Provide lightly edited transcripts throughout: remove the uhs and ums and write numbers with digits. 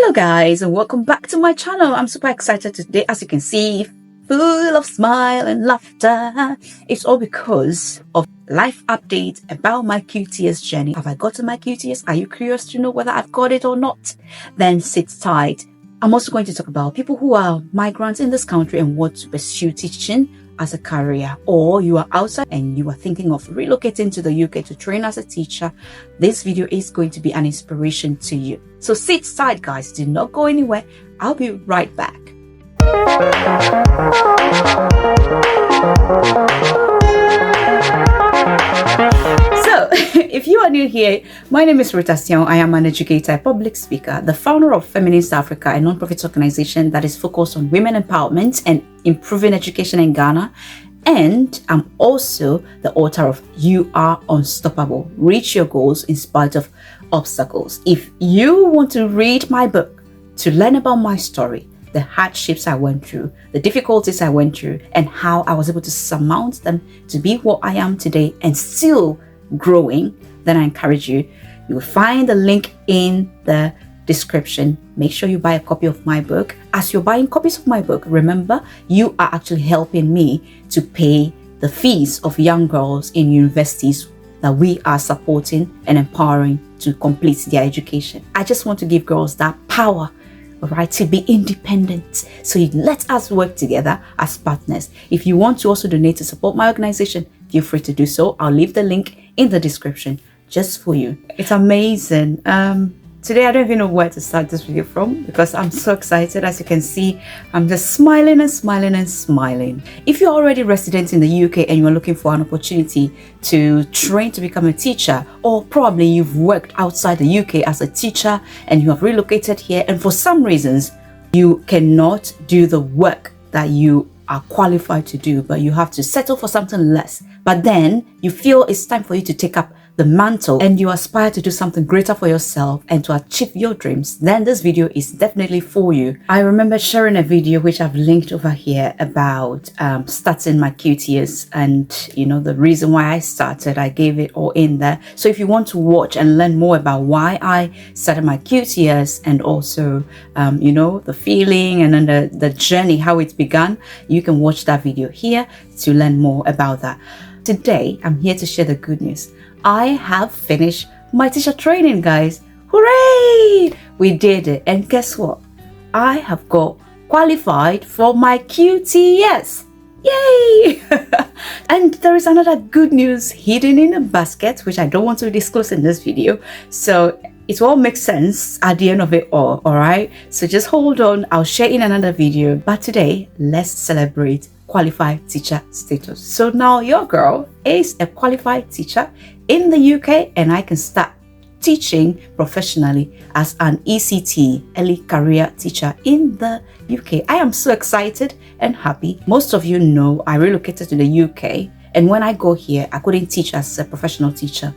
Hello guys, and welcome back to my channel. I'm super excited today, as you can see, full of smile and laughter. It's all because of life updates about my QTS journey. Have I gotten my QTS? Are you curious to know whether I've got it or not? Then sit tight. I'm also going to talk about people who are migrants in this country and want to pursue teaching as a career, or you are outside and you are thinking of relocating to the UK to train as a teacher. This video is going to be an inspiration to you. So sit tight guys, do not go anywhere. I'll be right back. So, if you are new here, my name is Rita Sion. I am an educator, public speaker, the founder of Feminist Africa, a non-profit organization that is focused on women empowerment and improving education in Ghana. And I'm also the author of You Are Unstoppable, Reach Your Goals in Spite of Obstacles. If you want to read my book, to learn about my story, the hardships I went through, the difficulties I went through, and how I was able to surmount them to be what I am today and still growing, then I encourage you. You will find the link in the description. Make sure you buy a copy of my book. As you're buying copies of my book, remember, you are actually helping me to pay the fees of young girls in universities that we are supporting and empowering to complete their education. I just want to give girls that power, right, to be independent. So let us work together as partners. If you want to also donate to support my organization, feel free to do so. I'll leave the link in the description just for you. It's amazing. Today I don't even know where to start this video from because I'm so excited. As you can see, I'm just smiling and smiling and smiling. If you're already resident in the UK and you're looking for an opportunity to train to become a teacher, or probably you've worked outside the UK as a teacher and you have relocated here, and for some reasons you cannot do the work that you are qualified to do, but you have to settle for something less, but then you feel it's time for you to take up the mantle and you aspire to do something greater for yourself and to achieve your dreams, then this video is definitely for you. I remember sharing a video which I've linked over here about starting my QTS, and you know the reason why I started. I gave it all in there. So if you want to watch and learn more about why I started my QTS and also you know, the feeling and then the journey, how it began, you can watch that video here to learn more about that. Today I'm here to share the good news. I have finished my teacher training, guys. Hooray! We did it. And guess what? I have got qualified for my QTS. Yay! And there is another good news hidden in a basket, which I don't want to disclose in this video. So it all makes sense at the end of it all right? So just hold on. I'll share in another video. But today, let's celebrate qualified teacher status. So now your girl is a qualified teacher in the UK and I can start teaching professionally as an ECT, early career teacher in the UK. I am so excited and happy. Most of you know I relocated to the UK, and when I go here, I couldn't teach as a professional teacher.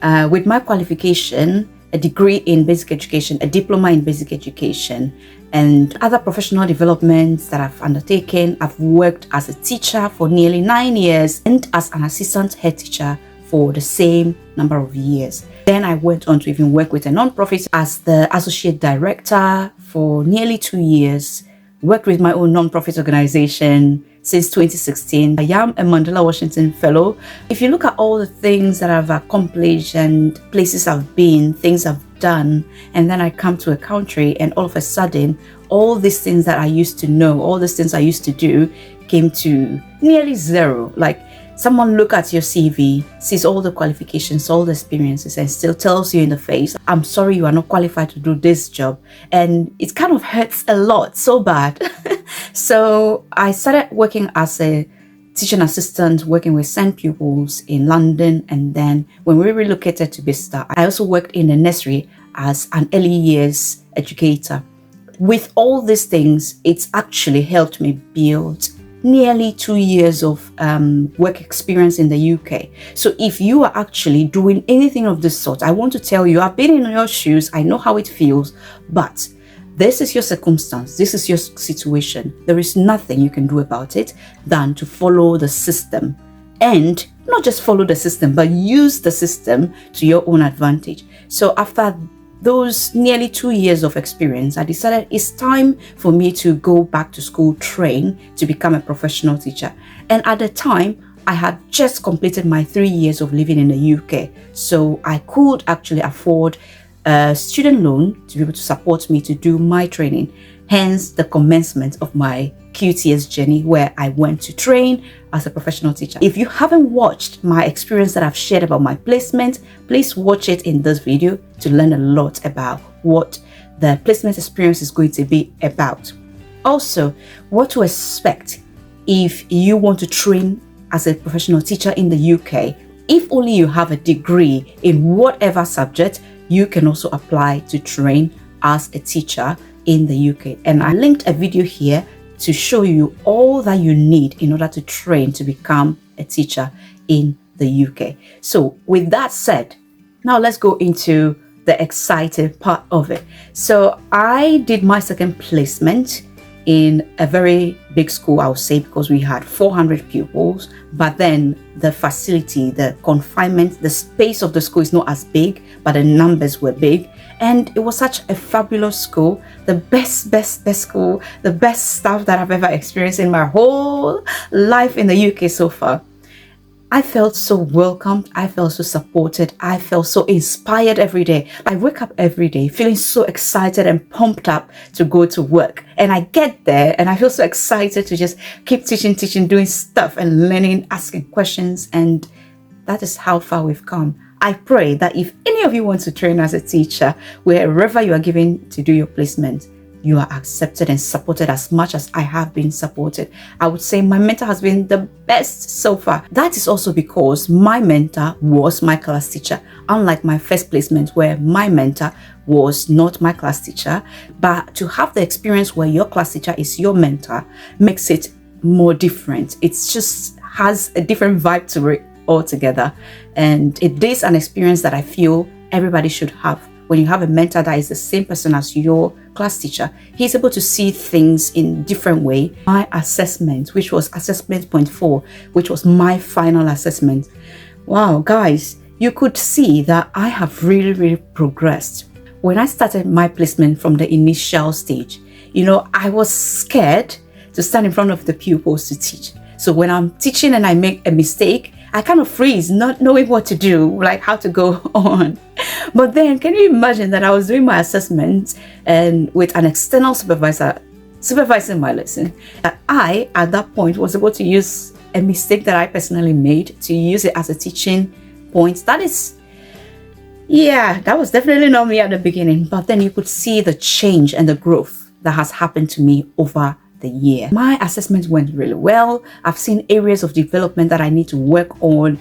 With my qualification, a degree in basic education, a diploma in basic education, and other professional developments that I've undertaken, I've worked as a teacher for nearly 9 years and as an assistant head teacher for the same number of years. Then I went on to even work with a non-profit as the associate director for nearly 2 years, worked with my own non-profit organization since 2016. I am a Mandela Washington Fellow. If you look at all the things that I've accomplished and places I've been, things I've done, and then I come to a country and all of a sudden, all these things that I used to know, all these things I used to do came to nearly zero. Like someone look at your CV, sees all the qualifications, all the experiences, and still tells you in the face, I'm sorry, you are not qualified to do this job. And it kind of hurts a lot, so bad. So I started working as a teaching assistant, working with SEND pupils in London. And then when we relocated to Bicester, I also worked in the nursery as an early years educator. With all these things, it's actually helped me build nearly 2 years of work experience in the UK. So if you are actually doing anything of this sort, I want to tell you, I've been in your shoes, I know how it feels, but this is your circumstance, this is your situation. There is nothing you can do about it than to follow the system, and not just follow the system, but use the system to your own advantage. So after those nearly 2 years of experience, I decided it's time for me to go back to school, train to become a professional teacher. And at the time, I had just completed my 3 years of living in the UK. So I could actually afford a student loan to be able to support me to do my training. Hence the commencement of my QTS journey, where I went to train as a professional teacher. If you haven't watched my experience that I've shared about my placement, please watch it in this video to learn a lot about what the placement experience is going to be about. Also, what to expect if you want to train as a professional teacher in the UK. If only you have a degree in whatever subject, you can also apply to train as a teacher in the UK. And I linked a video here to show you all that you need in order to train to become a teacher in the UK. So with that said, now let's go into the exciting part of it. So I did my second placement in a very big school, I would say, because we had 400 pupils, but then the facility, the confinement, the space of the school is not as big, but the numbers were big. And it was such a fabulous school, the best school, the best staff that I've ever experienced in my whole life in the UK so far. I felt so welcomed, I felt so supported, I felt so inspired every day. I wake up every day feeling so excited and pumped up to go to work. And I get there and I feel so excited to just keep teaching, doing stuff and learning, asking questions. And that is how far we've come. I pray that if any of you want to train as a teacher, wherever you are given to do your placement, you are accepted and supported as much as I have been supported. I would say my mentor has been the best so far. That is also because my mentor was my class teacher, unlike my first placement where my mentor was not my class teacher. But to have the experience where your class teacher is your mentor makes it more different. It just has a different vibe to it altogether. And it is an experience that I feel everybody should have. When you have a mentor that is the same person as your class teacher, he's able to see things in different way. My assessment, which was assessment point 4, which was my final assessment. Wow, guys, you could see that I have really progressed. When I started my placement from the initial stage, I was scared to stand in front of the pupils to teach. So when I'm teaching and I make a mistake, I kind of freeze, not knowing what to do, like how to go on. But then, can you imagine that I was doing my assessment and with an external supervisor supervising my lesson, that I, at that point, was able to use a mistake that I personally made to use it as a teaching point. That was definitely not me at the beginning. But then you could see the change and the growth that has happened to me over the year. My assessment went really well. I've seen areas of development that I need to work on,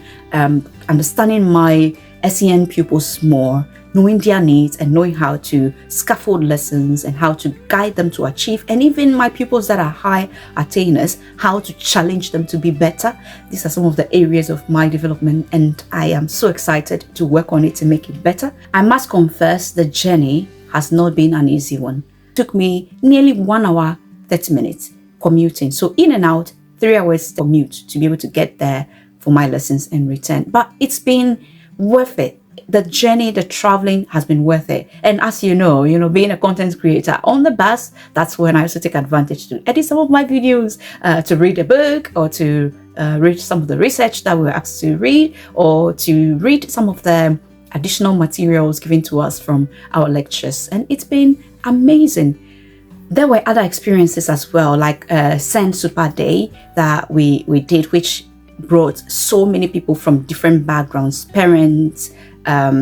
understanding my SEN pupils more, knowing their needs and knowing how to scaffold lessons and how to guide them to achieve, and even my pupils that are high attainers, how to challenge them to be better. These are some of the areas of my development, and I am so excited to work on it to make it better. I must confess, the journey has not been an easy one. It took me nearly 1 hour 30 minutes commuting. So in and out, 3 hours commute to be able to get there for my lessons and return. But it's been worth it. The journey, the traveling has been worth it. And as you know, being a content creator on the bus, that's when I also take advantage to edit some of my videos, to read a book, or to read some of the research that we were asked to read, or to read some of the additional materials given to us from our lectures. And it's been amazing. There were other experiences as well, like Send Super Day that we did, which brought so many people from different backgrounds, parents,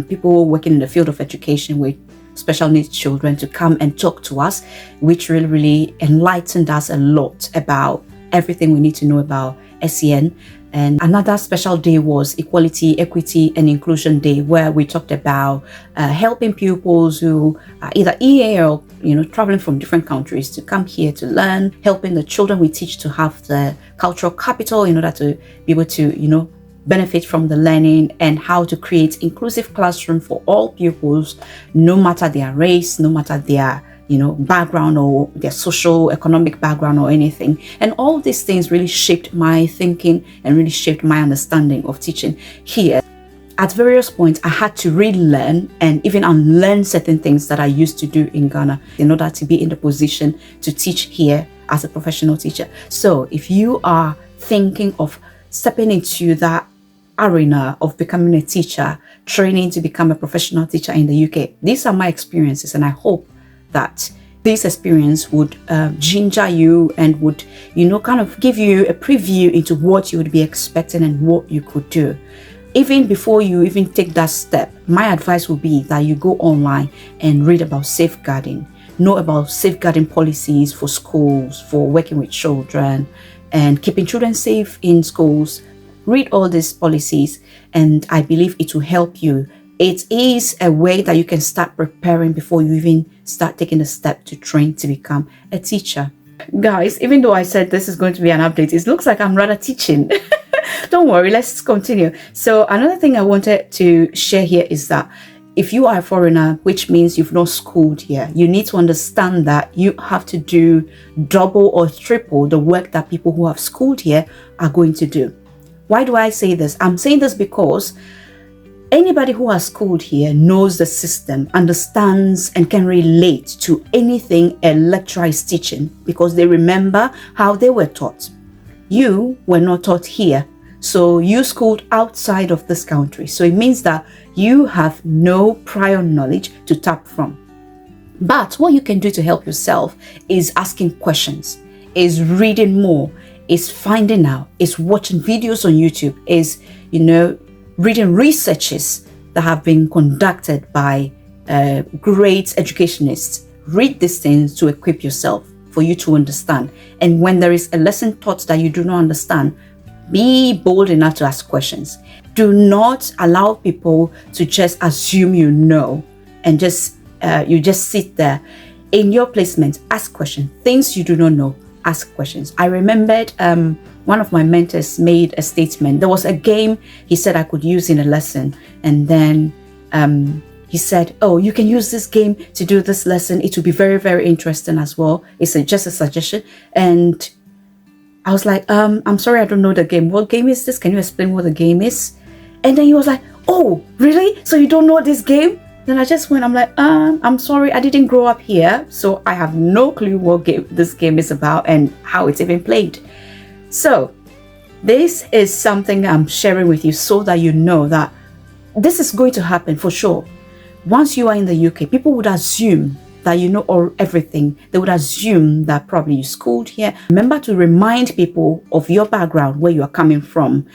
people working in the field of education with special needs children, to come and talk to us, which really enlightened us a lot about everything we need to know about SEN. And another special day was Equality, Equity and Inclusion Day, where we talked about helping pupils who are either EA or traveling from different countries to come here to learn, helping the children we teach to have the cultural capital in order to be able to benefit from the learning, and how to create inclusive classroom for all pupils, no matter their race, no matter their background or their social economic background or anything. And all these things really shaped my thinking and really shaped my understanding of teaching here. at various points, I had to relearn and even unlearn certain things that I used to do in Ghana in order to be in the position to teach here as a professional teacher. So if you are thinking of stepping into that arena of becoming a teacher, training to become a professional teacher in the UK, these are my experiences, and I hope that this experience would ginger you and would, kind of give you a preview into what you would be expecting and what you could do. Even before you even take that step, my advice would be that you go online and read about safeguarding, know about safeguarding policies for schools, for working with children and keeping children safe in schools. Read all these policies, and I believe it will help you. It is a way that you can start preparing before you even start taking the step to train to become a teacher. Guys, even though I said this is going to be an update, it looks like I'm rather teaching. Don't worry, let's continue. So another thing I wanted to share here is that if you are a foreigner, which means you've not schooled here, you need to understand that you have to do double or triple the work that people who have schooled here are going to do. Why do I say this? I'm saying this because anybody who has schooled here knows the system, understands and can relate to anything a lecturer is teaching because they remember how they were taught. You were not taught here, so you schooled outside of this country. So it means that you have no prior knowledge to tap from. But what you can do to help yourself is asking questions, is reading more, is finding out, is watching videos on YouTube, is, reading researches that have been conducted by great educationists. Read these things to equip yourself for you to understand. And when there is a lesson taught that you do not understand, be bold enough to ask questions. Do not allow people to just assume you know and you just sit there. In your placement, ask questions. Things you do not know, ask questions. I remembered one of my mentors made a statement. There was a game he said I could use in a lesson, and then he said, oh, you can use this game to do this lesson. It will be very, very interesting as well. It's just a suggestion. And I was like, I'm sorry, I don't know the game. What game is this? Can you explain what the game is? And then he was like, oh, really? So you don't know this game? Then I just went, I'm like, I'm sorry, I didn't grow up here, so I have no clue what this game is about and how it's even played. So this is something I'm sharing with you so that you know that this is going to happen for sure. Once you are in the UK, people would assume that you know everything. They would assume that probably you schooled here. Remember to remind people of your background, where you are coming from.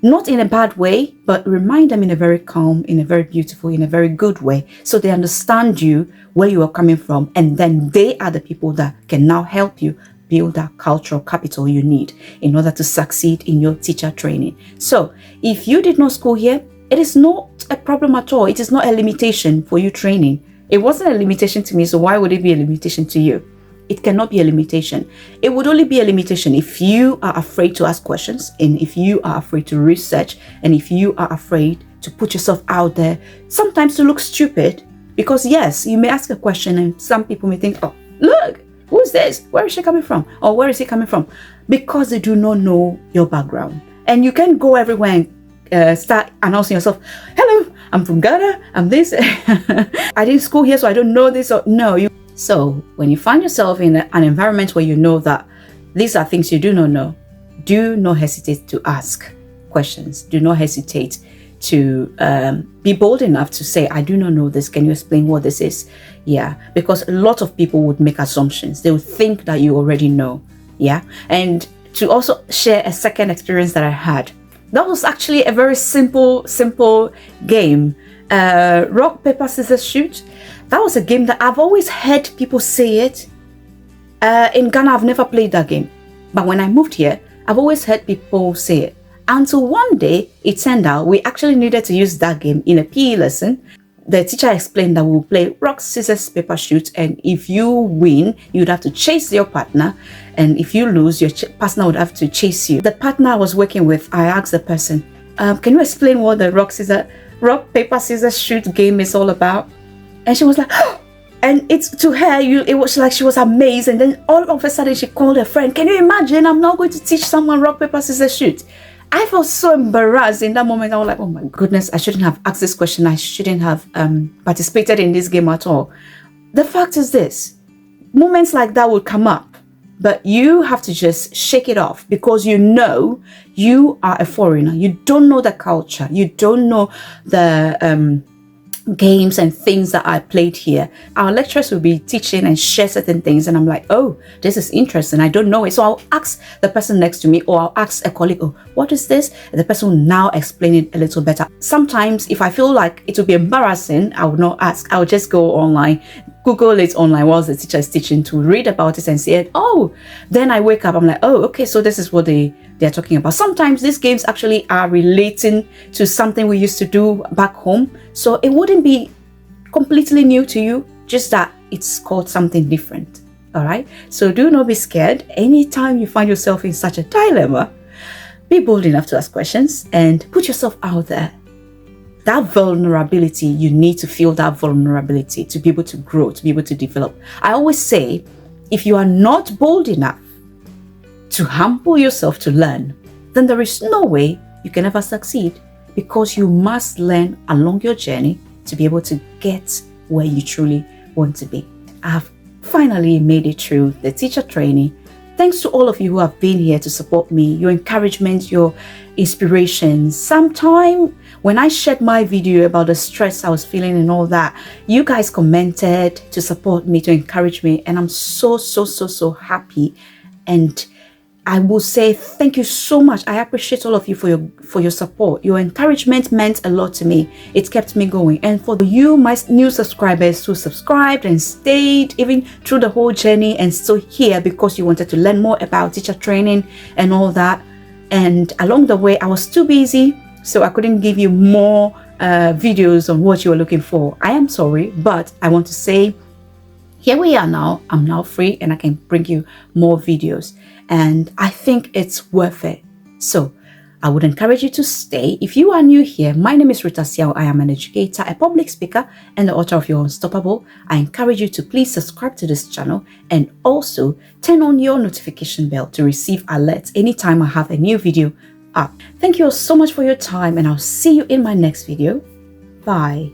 Not in a bad way, but remind them in a very calm, in a very beautiful, in a very good way, so they understand you, where you are coming from, and then they are the people that can now help you build that cultural capital you need in order to succeed in your teacher training. So if you did not school here, it is not a problem at all. It is not a limitation for you training. It wasn't a limitation to me, so why would it be a limitation to you? It cannot be a limitation. It would only be a limitation if you are afraid to ask questions, and if you are afraid to research, and if you are afraid to put yourself out there, sometimes to look stupid. Because yes, you may ask a question and some people may think, oh, look, who's this? Where is she coming from? Or where is he coming from? Because they do not know your background. And you can go everywhere and start announcing yourself, hello, I'm from Ghana, I'm this. I didn't school here, so I don't know this. Or no. So when you find yourself in an environment where you know that these are things you do not know, do not hesitate to ask questions. Do not hesitate to be bold enough to say, I do not know this. Can you explain what this is? Yeah, because a lot of people would make assumptions. They would think that you already know. Yeah. And to also share a second experience that I had, that was actually a very simple game. Rock, paper, scissors, shoot. That was a game that I've always heard people say it. In Ghana, I've never played that game. But when I moved here, I've always heard people say it. Until one day, it turned out we actually needed to use that game in a PE lesson. The teacher explained that we'll play rock, scissors, paper, shoot. And if you win, you'd have to chase your partner. And if you lose, your partner would have to chase you. The partner I was working with, I asked the person, can you explain what the rock, paper, scissors, shoot game is all about? And she was like, oh! And it's to her, it was like she was amazed. And then all of a sudden she called her friend. Can you imagine? I'm now going to teach someone rock, paper, scissors, shoot. I felt so embarrassed in that moment. I was like, oh my goodness, I shouldn't have asked this question. I shouldn't have participated in this game at all. The fact is this, moments like that would come up, but you have to just shake it off because you know you are a foreigner. You don't know the culture. You don't know the games and things that are played here. Our lecturers will be teaching and share certain things, and I'm like, oh, this is interesting. I don't know it. So I'll ask the person next to me, or I'll ask a colleague, oh, what is this? And the person will now explain it a little better. Sometimes if I feel like it will be embarrassing, I will not ask. I'll just go online, Google it online whilst the teacher is teaching, to read about it and see it. Oh, then I wake up, I'm like, oh, okay, so this is what they're talking about. Sometimes these games actually are relating to something we used to do back home. So it wouldn't be completely new to you, just that it's called something different. All right. So do not be scared. Anytime you find yourself in such a dilemma, be bold enough to ask questions and put yourself out there. That vulnerability, you need to feel that vulnerability to be able to grow, to be able to develop. I always say, if you are not bold enough to humble yourself to learn, then there is no way you can ever succeed, because you must learn along your journey to be able to get where you truly want to be. I have finally made it through the teacher training. Thanks to all of you who have been here to support me, your encouragement, your inspiration. Sometime when I shared my video about the stress I was feeling and all that, you guys commented to support me, to encourage me, and I'm so happy. And I will say thank you so much. I appreciate all of you for your support. Your encouragement meant a lot to me. It kept me going. And for you, my new subscribers who subscribed and stayed even through the whole journey and still here because you wanted to learn more about teacher training and all that. And along the way, I was too busy, so I couldn't give you more videos on what you were looking for. I am sorry, but I want to say, here we are now. I'm now free and I can bring you more videos. And I think it's worth it. So I would encourage you to stay. If you are new here, my name is Rita Siao. I am an educator, a public speaker, and the author of Your Unstoppable. I encourage you to please subscribe to this channel and also turn on your notification bell to receive alerts anytime I have a new video up. Thank you all so much for your time, and I'll see you in my next video. Bye.